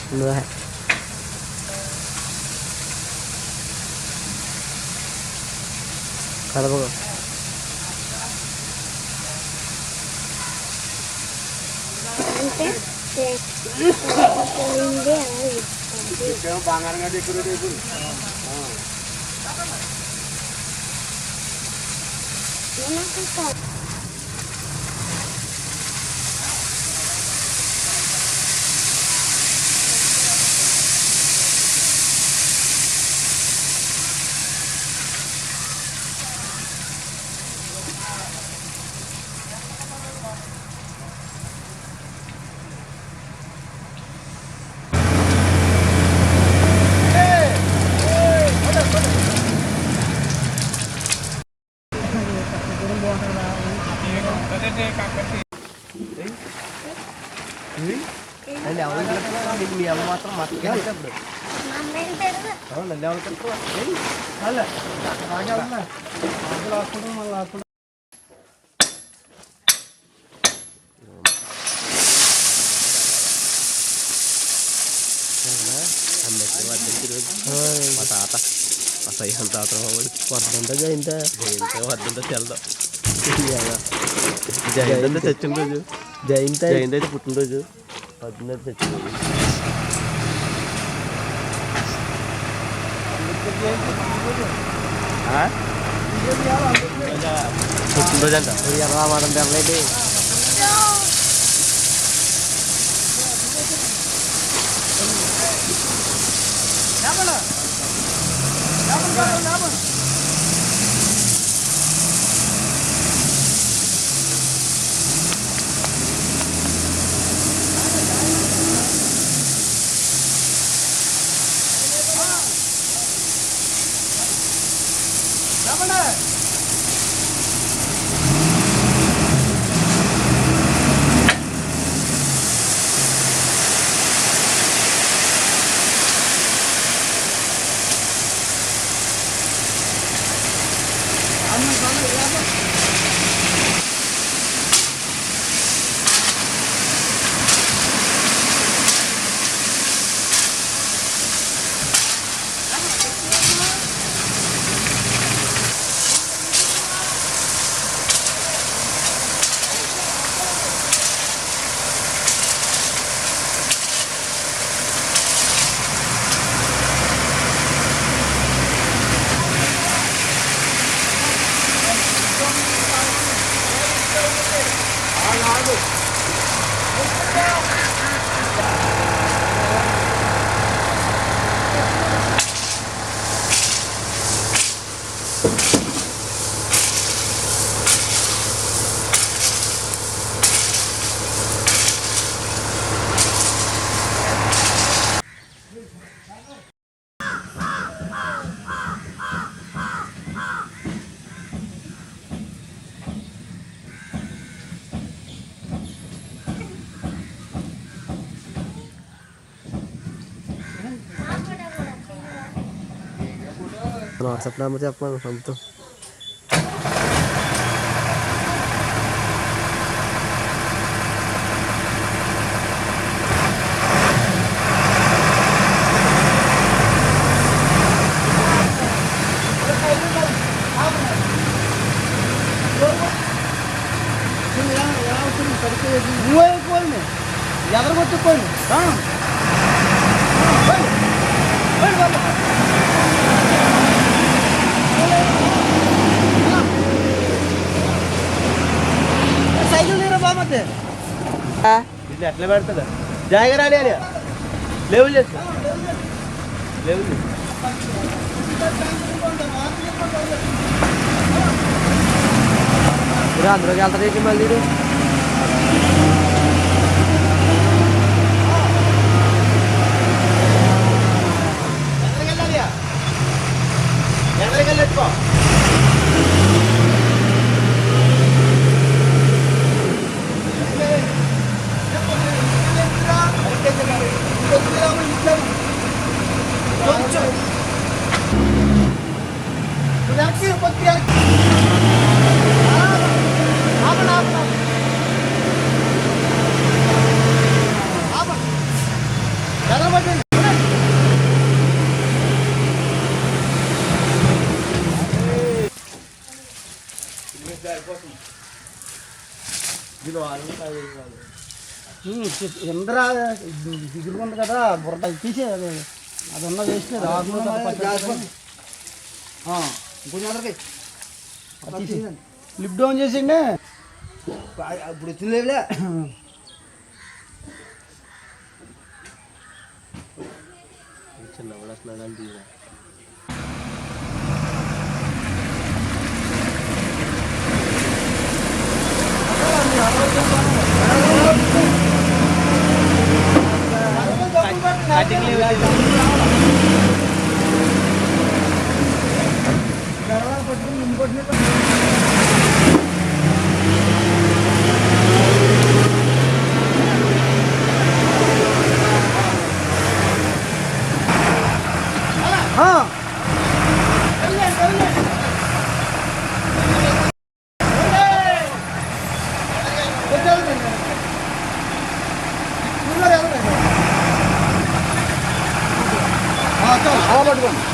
Enggak. Kalau kok nanti awal di dia motor mati kan kita bro. Oh nanti awal kan tuh, halo, aja lah, aku malah aku. Ambek lewat terus, mata atas, masa yang tahu terus, warna aja indah, warna terjal tuh, iya lah, jahin tuh cacing tuh, jahin itu putus tuh. Benar saja. Hah? Betul saja. Lihat lamaran yang lady. Siapa lah? Siapa? WhatsApp nomor siapa tuh? అట్లా పెడతా జాయిగా రాని అని లేవులు చేస్తా లేవులు అందులోకి వెళ్తారేంటి మళ్ళీ ఎక్కడికి వెళ్ళొచ్చుకో ఇంద్ర దిగులు ఉంది కదా బుర్ర తీసే అది ఉన్న వేస్ట్ లిప్ డౌన్ చేసిండే ఇప్పుడు వచ్చింది లేవులే చిన్న కూడా వస్తున్నాడు పట్టుకోండి